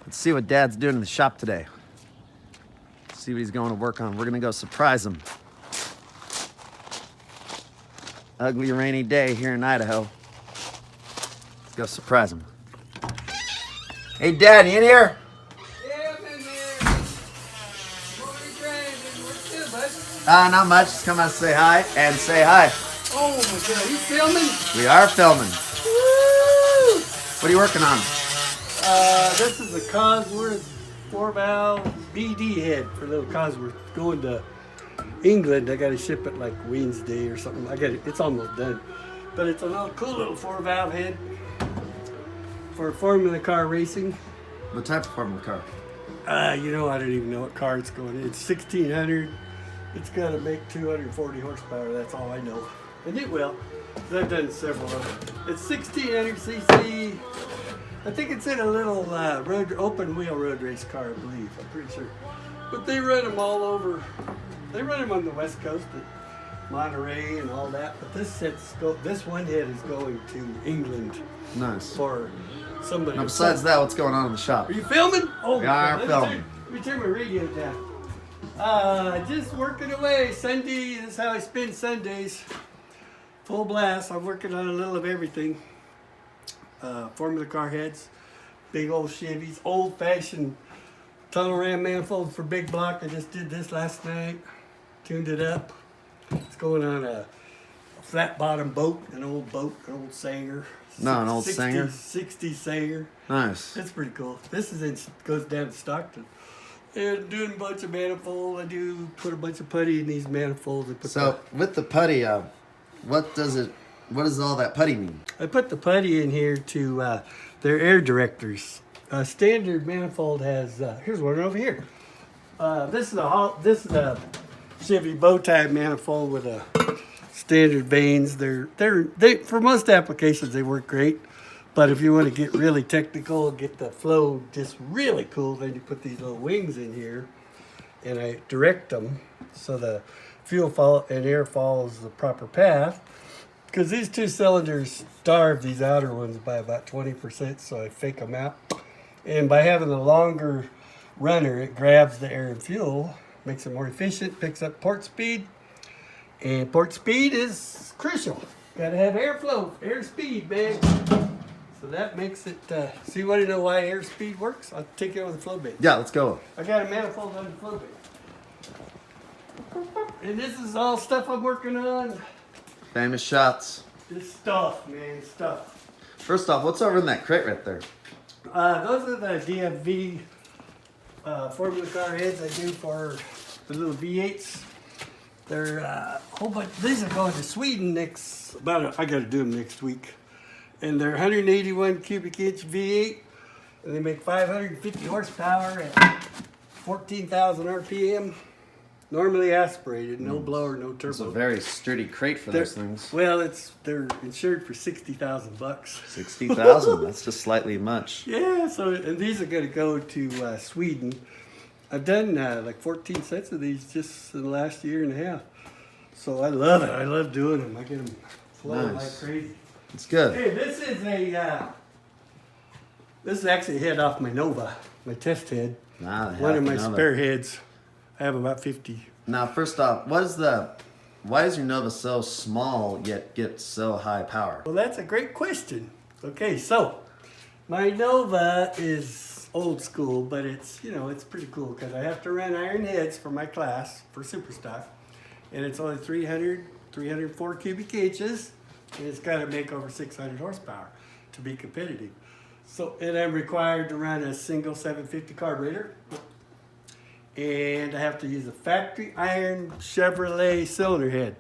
Let's see what Dad's doing in the shop today. See what he's going to work on. We're gonna go surprise him. Ugly rainy day here in Idaho. Let's go surprise him. Hey Dad, you in here? Yeah, I'm in there. Morning, Brandon. What's good, bud? Not much. Just come out to say hi and say hi. Oh my God, you filming? We are filming. Woo! What are you working on? This is a Cosworth 4-valve BD head for little Cosworth. Going to England. I got to ship it like Wednesday or something. It's almost done, but it's a little cool little 4-valve head for Formula car racing. What type of Formula car? I don't even know what car it's going. It's 1600. It's got to make 240 horsepower. That's all I know, and it will. 'Cause I've done several of them. It's 1600 cc. I think it's in a little open wheel road race car, I believe. I'm pretty sure. But they run them all over. They run them on the West Coast at Monterey and all that. But this one head is going to England Nice. for somebody. Now, besides that, what's going on in the shop? Are you filming? Oh, We are let filming. me turn my radio down. Just working away. Sunday, this is how I spend Sundays. Full blast. I'm working on a little of everything. Formula car heads, big old Chevys, old-fashioned tunnel ram manifold for big block. I just did this last night. Tuned it up. It's going on a flat bottom boat, an old Sanger. No, an old Sanger? 60 Sanger. Nice. That's pretty cool. This goes down to Stockton. And doing a bunch of manifold. I do put a bunch of putty in these manifolds. So with the putty, what does all that putty mean? I put the putty in here to their air directors. A standard manifold has here's one over here. This is a Chevy bow tie manifold with a standard vanes. They for most applications they work great. But if you want to get really technical, get the flow just really cool, then you put these little wings in here, and I direct them so the fuel and air follows the proper path. Because these two cylinders starve these outer ones by about 20%, so I fake them out. And by having a longer runner, it grabs the air and fuel, makes it more efficient, picks up port speed, and port speed is crucial. Got to have airflow, air speed, man. So that makes it, so you want to know why airspeed works? I'll take you over the flow bed. Yeah, let's go. I got a manifold on the flow bed. And this is all stuff I'm working on. Famous shots. This stuff, man, stuff. First off, what's over in that crate right there? Those are the DFV Formula car heads I do for the little V8s. They're a whole bunch. These are going to Sweden I got to do them next week. And they're 181 cubic inch V8, and they make 550 horsepower at 14,000 RPM. Normally aspirated, no blower, no turbo. It's a very sturdy crate for those things. Well, they're insured for $60,000. 60,000. That's just slightly much. Yeah. And these are going to go to Sweden. I've done like 14 sets of these just in the last year and a half. So I love it. I love doing them. I get them flowing like crazy. It's good. Hey, this is actually a head off my Nova, my test head. One of my spare heads. I have about 50. Now, first off, why is your Nova so small yet get so high power? Well, that's a great question. Okay, so my Nova is old school, but it's pretty cool because I have to run iron heads for my class for Superstock, and it's only 304 cubic inches, and it's got to make over 600 horsepower to be competitive. So, and I'm required to run a single 750 carburetor. And I have to use a factory iron Chevrolet cylinder head.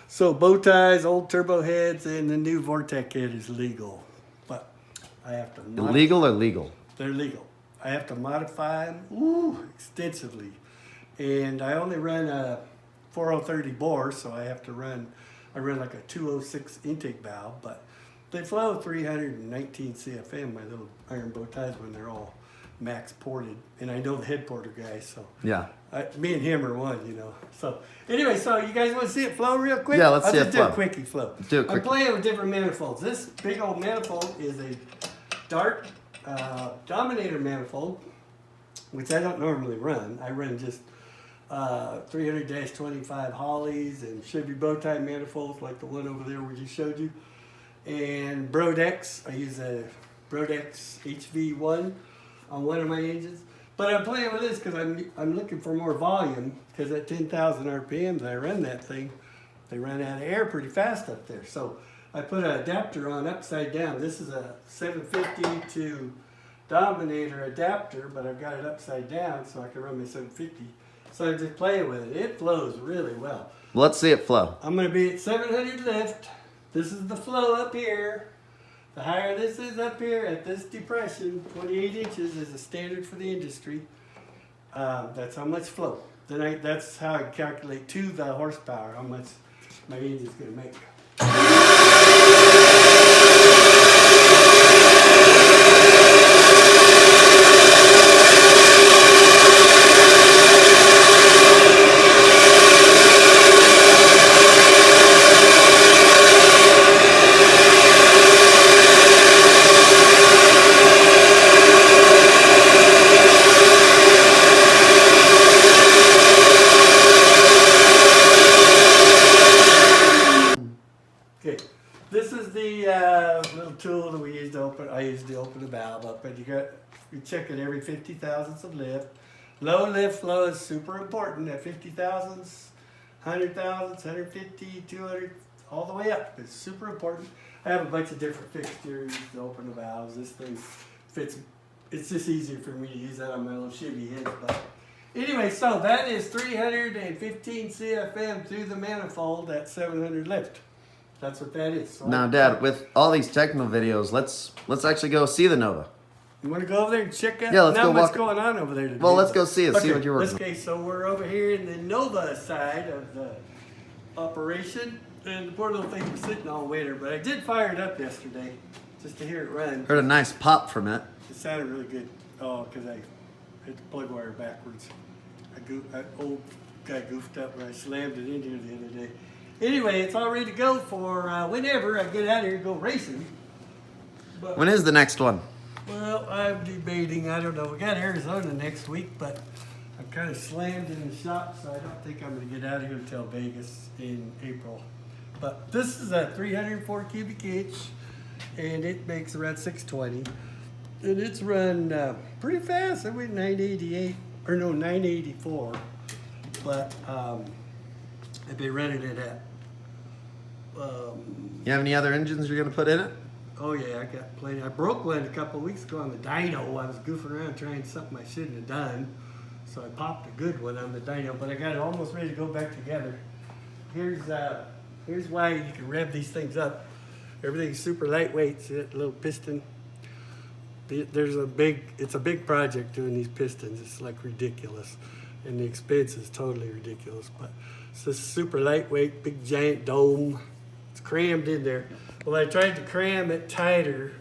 So bow ties, old turbo heads, and the new Vortec head is legal. But I have to Illegal or legal? They're legal. I have to modify them extensively. And I only run a 4030 bore, so I run like a 206 intake valve, but they flow 319 CFM, my little iron bow ties, when they're all max ported, and I know the head porter guy, so yeah, me and him are one, So anyway, so you guys want to see it flow real quick? Yeah, let's see it flow. I'll just do a quickie flow. Do it quick. I'm playing with different manifolds. This big old manifold is a Dart Dominator manifold, which I don't normally run. I run just 300-25 Hollies and Chevy bow tie manifolds like the one over there we just showed you. And Brodex, I use a Brodex HV1 on one of my engines. But I'm playing with this because I'm looking for more volume, because at 10,000 RPMs I run that thing, they run out of air pretty fast up there. So I put an adapter on upside down. This is a 750 to Dominator adapter, but I've got it upside down so I can run my 750. So I'm just playing with it. It flows really well. Let's see it flow. I'm going to be at 700 lift. This is the flow up here. The higher this is up here at this depression, 28 inches is a standard for the industry. That's how much flow. That's how I calculate to the horsepower, how much my engine's going to make. Okay, this is the little tool that we use to open. I use to open the valve up, and you check it every 50 thousandths of lift. Low lift flow is super important at 50 thousandths, 100 thousandths, 150, 200, all the way up. It's super important. I have a bunch of different fixtures to open the valves. This thing fits. It's just easier for me to use that on my little Chevy head. But anyway, so that is 315 CFM through the manifold at 700 lift. That's what that is. So Now, Dad, with all these technical videos, let's actually go see the Nova. you want to go over there and check out? Yeah, let's go what's walk. going on over there today. Well, let's go see it. See what you're working on. Okay, so we're over here in the Nova side of the operation, and the poor little thing was sitting all winter. But I did fire it up yesterday just to hear it run. Heard a nice pop from it. It sounded really good. Oh, because I hit the plug wire backwards. Old guy goofed up when I slammed it in here the other day. Anyway, it's all ready to go for whenever I get out of here and go racing. But, When is the next one? well, I'm debating. I don't know. We got Arizona next week, but I'm kind of slammed in the shop, so I don't think I'm going to get out of here until Vegas in April. But this is a 304 cubic inch, and it makes around 620. And it's run pretty fast. I went 988, or no, 984. But I've been running it at. You have any other engines you're gonna put in it? Oh yeah, I got plenty. I broke one a couple of weeks ago on the dyno. I was goofing around trying something I shouldn't have done. So I popped a good one on the dyno, but I got it almost ready to go back together. Here's why you can rev these things up. Everything's super lightweight. See that little piston? It's a big project doing these pistons. It's like ridiculous. And the expense is totally ridiculous. But it's this super lightweight, big giant dome. It's crammed in there. Well, I tried to cram it tighter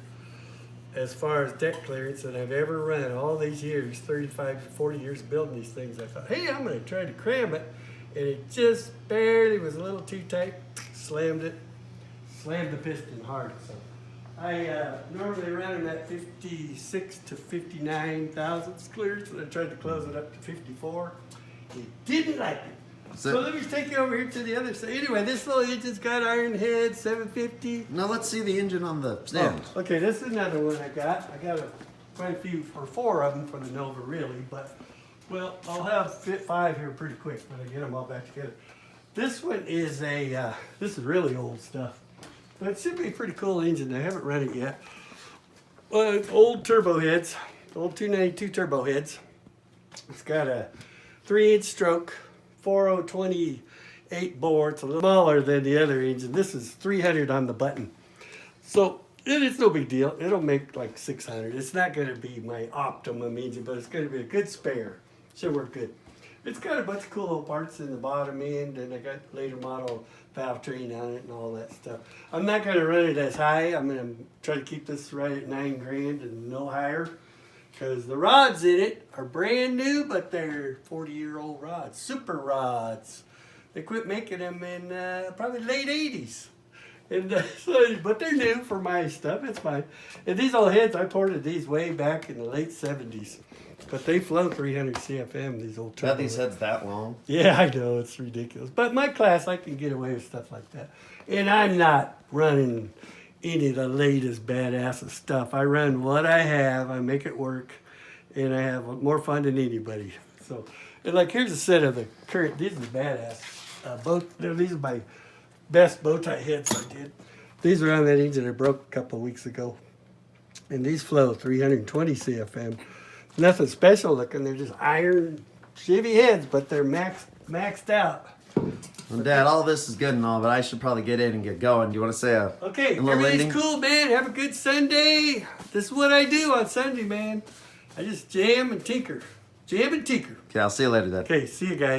as far as deck clearance than I've ever run all these years, 35 to 40 years building these things. I thought, hey, I'm going to try to cram it. And it just barely was a little too tight. Slammed the piston hard. So I normally run them at 56 to 59 thousandths clearance, but I tried to close it up to 54. It didn't like it. So let me take you over here to the other side. Anyway, this little engine's got iron head, 750. Now let's see the engine on the stand. Oh, okay, this is another one I got. I got quite a few, or 4 of them for the Nova, really. But, well, I'll have 5 here pretty quick when I get them all back together. This one is this is really old stuff. But it should be a pretty cool engine. I haven't run it yet. Well, it's old turbo heads, old 292 turbo heads. It's got a 3-inch stroke, 4028 bore. It's a little smaller than the other engine. This is 300 on the button. So it's no big deal. It'll make like 600. It's not going to be my optimum engine, but it's going to be a good spare. Should work good. It's got a bunch of cool little parts in the bottom end, and I got later model valve train on it and all that stuff. I'm not going to run it as high. I'm going to try to keep this right at $9 grand and no higher, because the rods in it are brand new, but they're 40-year-old rods, super rods. They quit making them in probably late 80s. And but they're new for my stuff. It's fine. And these old heads, I ported these way back in the late 70s. But they flow 300 CFM, these old Bet these heads that long. Yeah, I know. It's ridiculous. But my class, I can get away with stuff like that. And I'm not running any of the latest badass stuff. I run what I have. I make it work. And I have more fun than anybody. So, and like, here's a set of the current. These are the badass. These are my best bow tie heads I did. These are on that engine that broke a couple of weeks ago. And these flow 320 CFM. Nothing special looking. They're just iron Chevy heads, but they're maxed out. Well, Dad, all this is good and all, but I should probably get in and get going. Do you want to say a little ending? Everything's cool, man. Have a good Sunday. This is what I do on Sunday, man. I just jam and tinker. Jam and tinker. Okay, I'll see you later, Dad. Okay, see you guys.